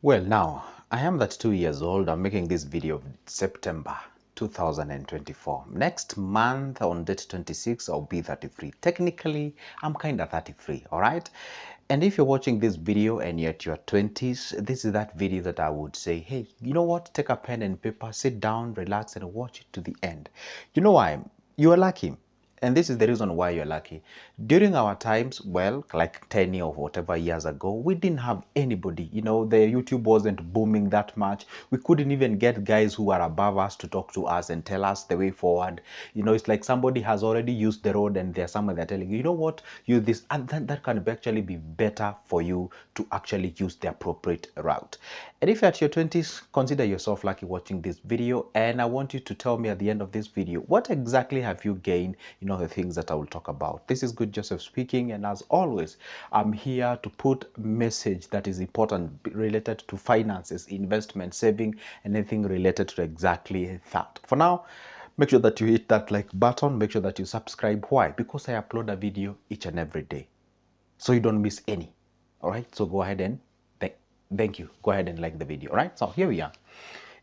Well, now, I am 32 years old. I'm making this video September 2024. Next month on date 26, I'll be 33. Technically, I'm kind of 33, all right? And if you're watching this video and you're at your 20s, this is that video that I would say, hey, you know what? Take a pen and paper, sit down, relax, and watch it to the end. You know why? You are lucky. And this is the reason why you're lucky. During our times, well, like 10 or whatever years ago, we didn't have anybody. You know, the YouTube wasn't booming that much. We couldn't even get guys who are above us to talk to us and tell us the way forward. You know, it's like somebody has already used the road and there's someone they're telling you, you know what, use this. And that can actually be better for you to actually use the appropriate route. And if you're at your 20s, consider yourself lucky watching this video. And I want you to tell me at the end of this video, what exactly have you gained in all the things that I will talk about. This is Good Joseph speaking. And as always, I'm here to put a message that is important related to finances, investment, saving, and anything related to exactly that. For now, make sure that you hit that like button. Make sure that you subscribe. Why? Because I upload a video each and every day, so you don't miss any. All right, so go ahead and thank you. Go ahead and like the video. All right, so here we are.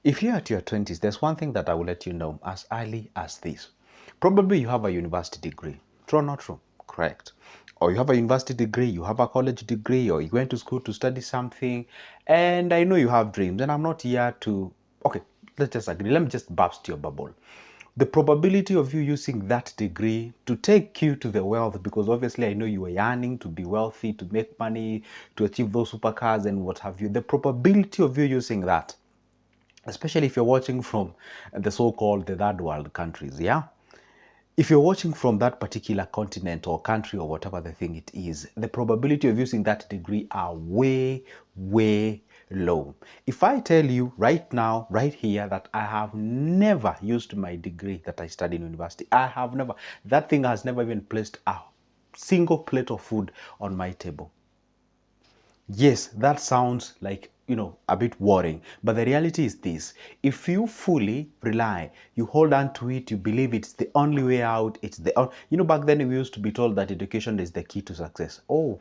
If you're at your 20s, there's one thing that I will let you know as early as this. Probably you have a university degree. True or not true? Correct. Or you have a university degree, you have a college degree, or you went to school to study something, and I know you have dreams, and I'm not here to, okay, let's just agree. Let me just burst your bubble. The probability of you using that degree to take you to the wealth, because obviously I know you were yearning to be wealthy, to make money, to achieve those supercars and what have you. The probability of you using that, especially if you're watching from the so-called the third world countries, yeah? If you're watching from that particular continent or country or whatever the thing it is, the probability of using that degree are way, way low. If I tell you right now, right here, that I have never used my degree that I studied in university, I have never, that thing has never even placed a single plate of food on my table. Yes, that sounds like, a bit worrying. But the reality is this. If you fully rely, you hold on to it, you believe it's the only way out, it's back then we used to be told that education is the key to success. Oh,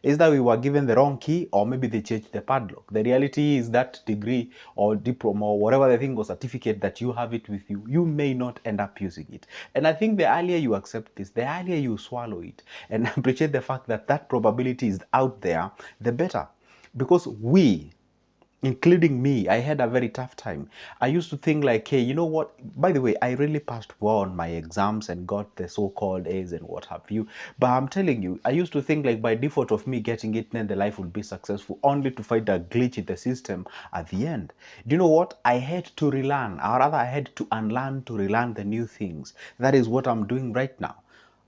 is that we were given the wrong key, or maybe they changed the padlock? The reality is that degree or diploma or whatever the thing or certificate that you have it with you, you may not end up using it. And I think the earlier you accept this, the earlier you swallow it and appreciate the fact that that probability is out there, the better. Because we, including me, I had a very tough time. I used to think like, hey, you know what? By the way, I really passed well on my exams and got the so-called A's and what have you. But I'm telling you, I used to think like by default of me getting it, then the life would be successful, only to find a glitch in the system at the end. Do you know what? I had to relearn, or rather I had to unlearn to relearn the new things. That is what I'm doing right now.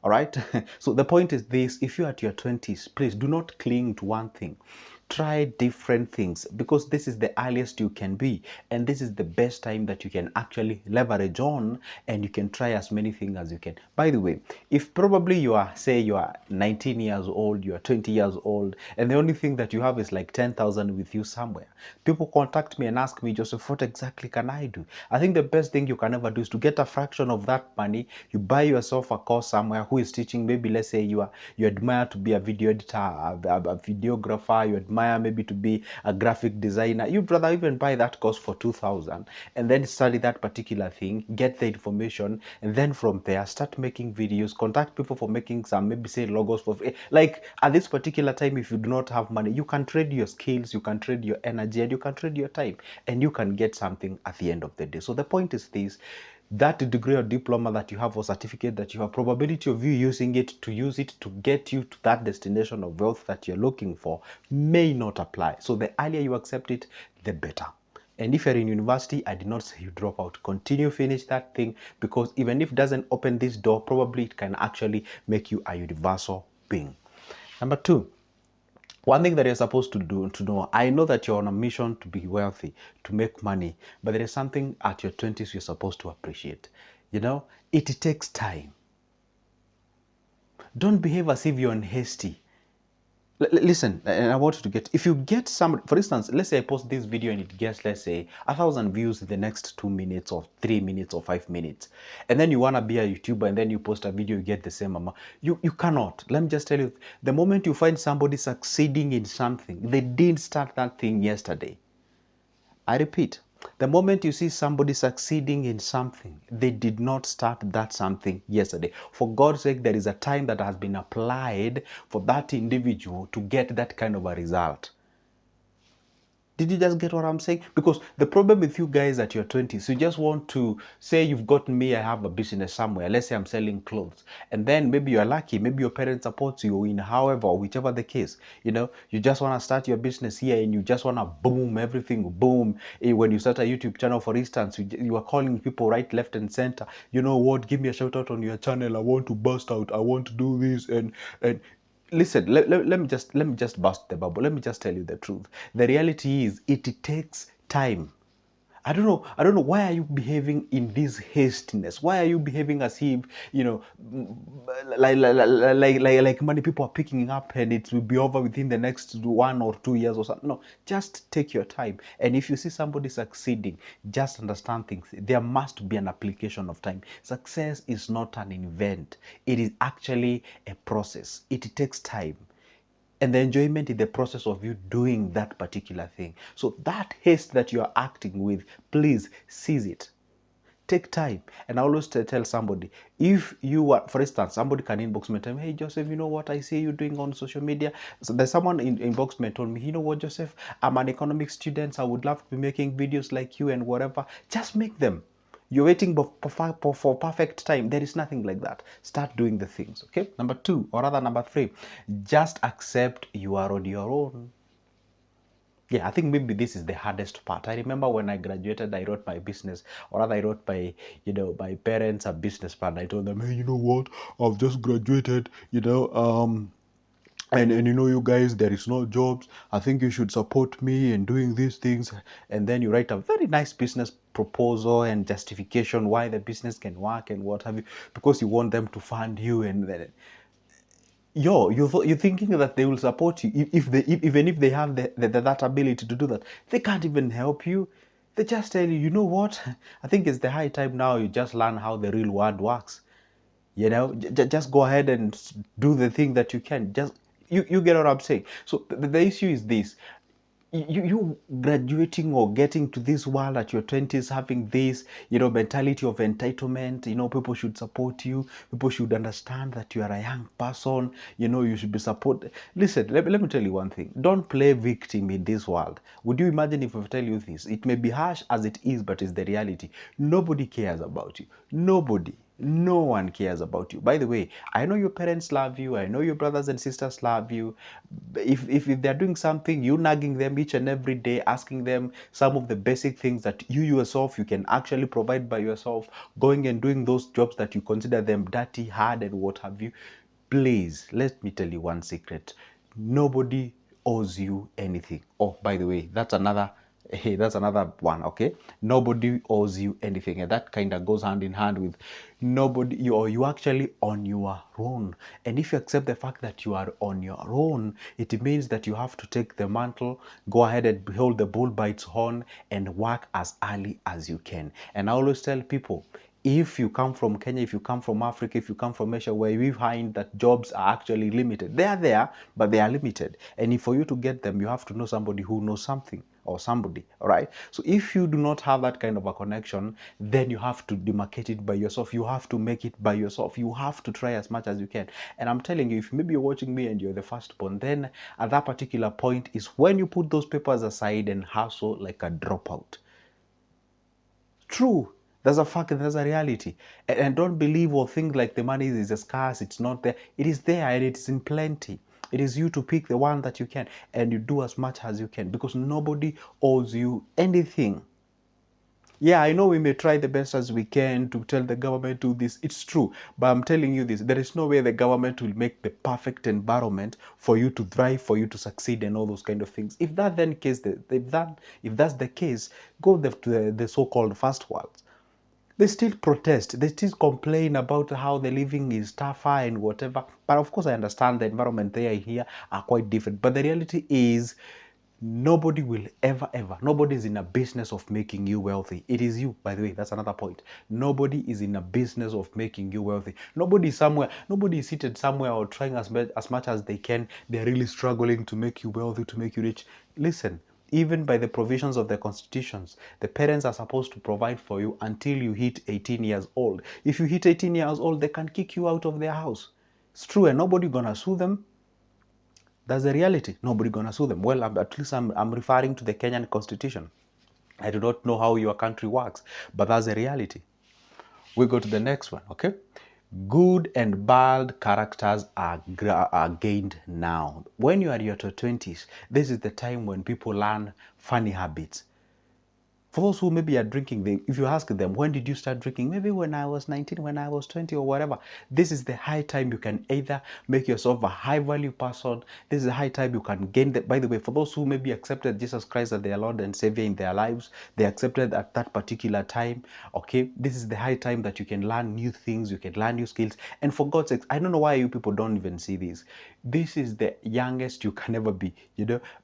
All right. So the point is this: if you're at your 20s, please do not cling to one thing. Try different things, because this is the earliest you can be, and this is the best time that you can actually leverage on, and you can try as many things as you can. By the way, if probably you are, say you are 19 years old, you are 20 years old, and the only thing that you have is like 10,000 with you somewhere, people contact me and ask me, Joseph, what exactly can I do? I think the best thing you can ever do is to get a fraction of that money. You buy yourself a course somewhere who is teaching. Maybe let's say you admire to be a video editor, a videographer. You admire maybe to be a graphic designer. You'd rather even buy that course for 2,000 and then study that particular thing, get the information, and then from there start making videos, contact people for making some, maybe say logos for free. Like at this particular time, if you do not have money, you can trade your skills, you can trade your energy, and you can trade your time, and you can get something at the end of the day. So the point is this: that degree or diploma that you have or certificate that you have, probability of you using it to use it to get you to that destination of wealth that you're looking for may not apply. So the earlier you accept it, the better. And if you're in university, I did not say you drop out. Continue, finish that thing, because even if it doesn't open this door, probably it can actually make you a universal being. Number two, one thing that you're supposed to do, to know, I know that you're on a mission to be wealthy, to make money, but there is something at your 20s you're supposed to appreciate. It takes time. Don't behave as if you're hasty. Listen, and I want you to get, if you get some, for instance, let's say I post this video and it gets, let's say, 1,000 views in the next 2 minutes or 3 minutes or 5 minutes, and then you want to be a YouTuber and then you post a video, you get the same amount. You cannot. Let me just tell you, the moment you find somebody succeeding in something, they didn't start that thing yesterday. I repeat, the moment you see somebody succeeding in something, they did not start that something yesterday. For God's sake, there is a time that has been applied for that individual to get that kind of a result. Did you just get what I'm saying? Because the problem with you guys at your 20s, you just want to say you've got me, I have a business somewhere. Let's say I'm selling clothes. And then maybe you're lucky, maybe your parents support you in however or whichever the case. You know, you just want to start your business here and you just want to boom, everything boom. When you start a YouTube channel, for instance, you are calling people right, left, and center. You know what? Give me a shout out on your channel. I want to bust out. I want to do this. And listen, let me just bust the bubble. Let me just tell you the truth. The reality is it takes time. I don't know why are you behaving in this hastiness? Why are you behaving as if, you know, like many people are picking up and it will be over within the next 1 or 2 years or something? No, just take your time. And if you see somebody succeeding, just understand things. There must be an application of time. Success is not an event. It is actually a process. It takes time. And the enjoyment is the process of you doing that particular thing. So that haste that you are acting with, please seize it. Take time. And I always tell somebody, if you are, for instance, somebody can inbox me and tell me, hey, Joseph, you know what I see you doing on social media? So there's someone inbox me and told me, you know what, Joseph, I'm an economics student. I would love to be making videos like you and whatever. Just make them. You're waiting for perfect time. There is nothing like that. Start doing the things, okay? Number two, or rather number three, just accept you are on your own. Yeah, I think maybe this is the hardest part. I remember when I graduated, I wrote my business, or rather I wrote my parents a business plan. I told them, hey, you know what? I've just graduated, and you know, you guys, there is no jobs. I think you should support me in doing these things. And then you write a very nice business proposal and justification why the business can work and what have you, because you want them to fund you. And then you're thinking that they will support you even if they have that ability to do that. They can't even help you. They just tell you, you know what, I think it's the high time now you just learn how the real world works. You know, just go ahead and do the thing that you can. Just you get what I'm saying. So the issue is this: you graduating or getting to this world at your 20s, having this, mentality of entitlement. People should support you. People should understand that you are a young person. You should be supported. Listen, let me tell you one thing. Don't play victim in this world. Would you imagine if I tell you this? It may be harsh as it is, but it's the reality. Nobody cares about you. Nobody. No one cares about you. By the way, I know your parents love you. I know your brothers and sisters love you. If they're doing something, you nagging them each and every day, asking them some of the basic things that you yourself you can actually provide by yourself, going and doing those jobs that you consider them dirty, hard, and what have you. Please, let me tell you one secret. Nobody owes you anything. Oh, by the way, that's another one, okay? Nobody owes you anything, and that kind of goes hand in hand with nobody. You actually on your own. And if you accept the fact that you are on your own, it means that you have to take the mantle, go ahead and hold the bull by its horn, and work as early as you can. And I always tell people, if you come from Kenya, if you come from Africa, if you come from Asia, where we find that jobs are actually limited, they are there, but they are limited. And if for you to get them, you have to know somebody who knows something or somebody, all right? So if you do not have that kind of a connection, then you have to demarcate it by yourself. You have to make it by yourself. You have to try as much as you can. And I'm telling you, if maybe you're watching me and you're the firstborn, then at that particular point is when you put those papers aside and hustle like a dropout. True. That's a fact, that's a reality. And don't believe or think like the money is scarce, it's not there. It is there and it is in plenty. It is you to pick the one that you can and you do as much as you can because nobody owes you anything. Yeah, I know we may try the best as we can to tell the government to do this. It's true. But I'm telling you this, there is no way the government will make the perfect environment for you to thrive, for you to succeed and all those kind of things. If that then case, if that's the case, go to the so-called first world. They still protest, they still complain about how the living is tougher and whatever. But of course, I understand the environment there and here are quite different. But the reality is, nobody will ever, nobody is in a business of making you wealthy. It is you, by the way, that's another point. Nobody is in a business of making you wealthy. Nobody is seated somewhere or trying as much as they can. They're really struggling to make you wealthy, to make you rich. Listen, Even by the provisions of the constitutions, the parents are supposed to provide for you until you hit 18 years old. If you hit 18 years old, they can kick you out of their house. It's true, and nobody gonna sue them. That's the reality. Nobody gonna sue them. Well, at least I'm referring to the Kenyan constitution. I do not know how your country works, but that's the reality. We go to the next one, okay? Good and bad characters are gained now. When you are in your 20s, this is the time when people learn funny habits. For those who maybe are drinking, if you ask them, when did you start drinking? Maybe when I was 19, when I was 20 or whatever. This is the high time you can either make yourself a high value person. This is the high time you can gain that. By the way, for those who maybe accepted Jesus Christ as their Lord and Savior in their lives, they accepted at that particular time. Okay, this is the high time that you can learn new things, you can learn new skills. And for God's sake, I don't know why you people don't even see this. This is the youngest you can ever be,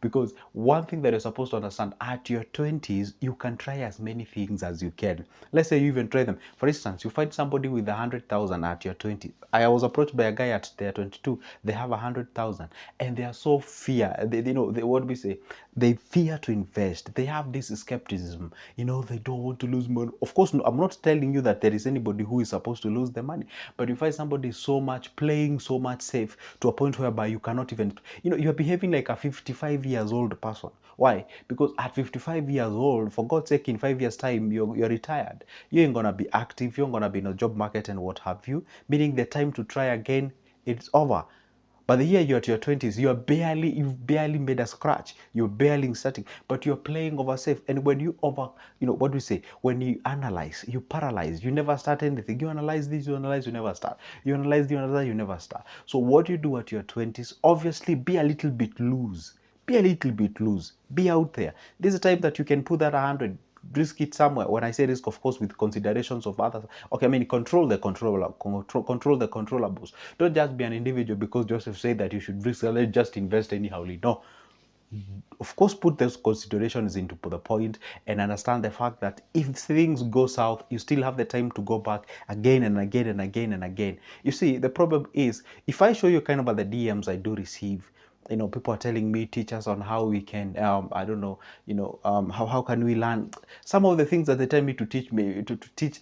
because one thing that you're supposed to understand, at your 20s, you can try as many things as you can. Let's say you even try them. For instance, you find somebody with 100,000 at your 20s. I was approached by a guy at their 22. They have 100,000, and they are so what do we say? They fear to invest. They have this skepticism. They don't want to lose money. Of course, no, I'm not telling you that there is anybody who is supposed to lose the money, but you find somebody so much playing so much safe to a point whereby you cannot even, you're behaving like a 55 years old person. Why? Because at 55 years old, for God's sake, in 5 years time, you're retired. You ain't gonna be active. You're gonna be in a job market and what have you. Meaning the time to try again, it's over. But the year you're at your 20s, you've barely made a scratch. You're barely starting, but you're playing over safe. And when you what do we say? When you analyze, you paralyze. You never start anything. You analyze this, you analyze, you never start. You analyze, you never start. So what you do at your 20s, obviously be a little bit loose. Be a little bit loose. Be out there. This is the time that you can put that 100. Risk it somewhere. When I say risk, of course, with considerations of others. Okay, I mean control the controllables. Don't just be an individual because Joseph said that you should risk. Let's just invest anyhow. No, of course, put those considerations into the point and understand the fact that if things go south, you still have the time to go back again and again and again and again. You see, the problem is, if I show you kind of the DMs I do receive, people are telling me, teachers, on how we can, I don't know, how can we learn some of the things that they tell me to teach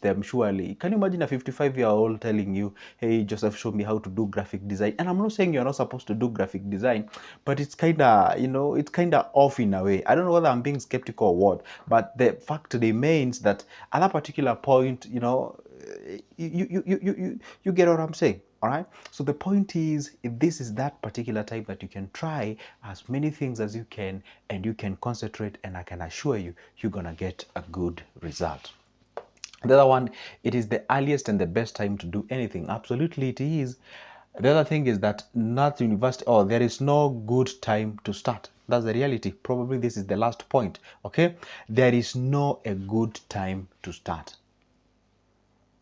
them. Surely, can you imagine a 55-year-old telling you, hey, Joseph, show me how to do graphic design? And I'm not saying you're not supposed to do graphic design, but it's kind of, it's kind of off in a way. I don't know whether I'm being skeptical or what, but the fact remains that at that particular point, you get what I'm saying. All right. So the point is, if this is that particular time that you can try as many things as you can, and you can concentrate, and I can assure you, you're gonna get a good result. The other one, it is the earliest and the best time to do anything. Absolutely, it is. The other thing is that not university, or there is no good time to start. That's the reality. Probably this is the last point. Okay, there is no a good time to start.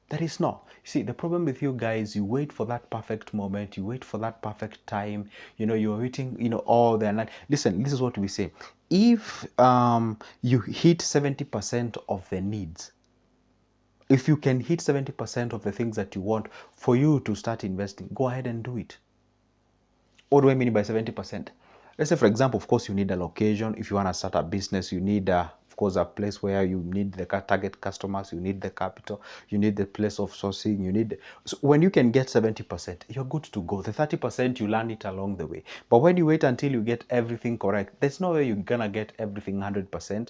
There is no. You see, the problem with you guys, you wait for that perfect moment, you wait for that perfect time, you're waiting, all the night. Listen, this is what we say. If you hit 70% of the needs, if you can hit 70% of the things that you want for you to start investing, go ahead and do it. What do I mean by 70%? Let's say, for example, of course, you need a location. If you want to start a business, you need, of course, a place where you need the target customers, you need the capital, you need the place of sourcing, so when you can get 70%, you're good to go. The 30%, you learn it along the way. But when you wait until you get everything correct, there's no way you're going to get everything 100%.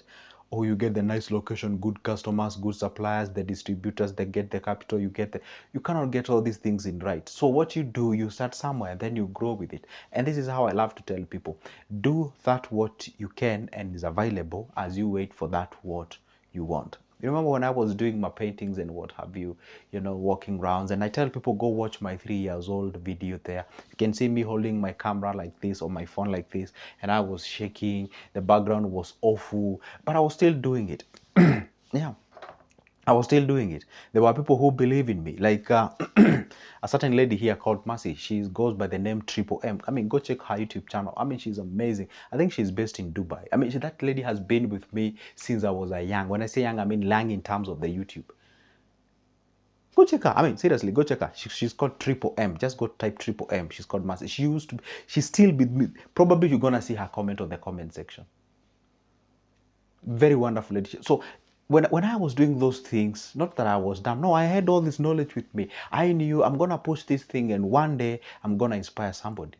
Or you get the nice location, good customers, good suppliers, the distributors, they get the capital, you cannot get all these things in right. So what you do, you start somewhere, then you grow with it. And this is how I love to tell people, do that what you can and is available as you wait for that what you want. You remember when I was doing my paintings and what have you, walking rounds, and I tell people, go watch my 3 years old video there. You can see me holding my camera like this or my phone like this, and I was shaking. The background was awful, but I was still doing it. Yeah. I was still doing it. There were people who believe in me. Like a certain lady here called Mercy. She goes by the name Triple M. I mean, go check her YouTube channel. I mean, she's amazing. I think she's based in Dubai. I mean, that lady has been with me since I was a young. When I say young, I mean young in terms of the YouTube. Go check her. I mean, seriously, go check her. She's called Triple M. Just go type Triple M. She's called Mercy. She's still with me. Probably you're going to see her comment on the comment section. Very wonderful edition. So when I was doing those things, not that I was dumb. No, I had all this knowledge with me. I knew I'm gonna push this thing and one day I'm gonna inspire somebody.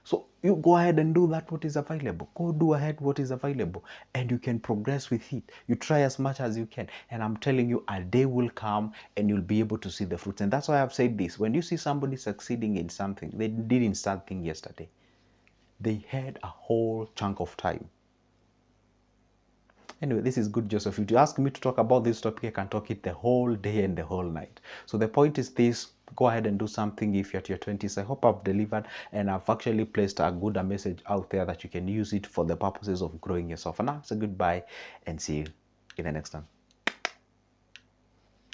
So you go ahead and do that what is available. Go do ahead what is available and you can progress with it. You try as much as you can. And I'm telling you, a day will come and you'll be able to see the fruits. And that's why I've said this. When you see somebody succeeding in something, they didn't start thing yesterday. They had a whole chunk of time. Anyway, this is good, Joseph. If you ask me to talk about this topic, I can talk it the whole day and the whole night. So the point is this: go ahead and do something if you're at your 20s. I hope I've delivered and I've actually placed a good message out there that you can use it for the purposes of growing yourself. And now it's a goodbye and see you in the next one.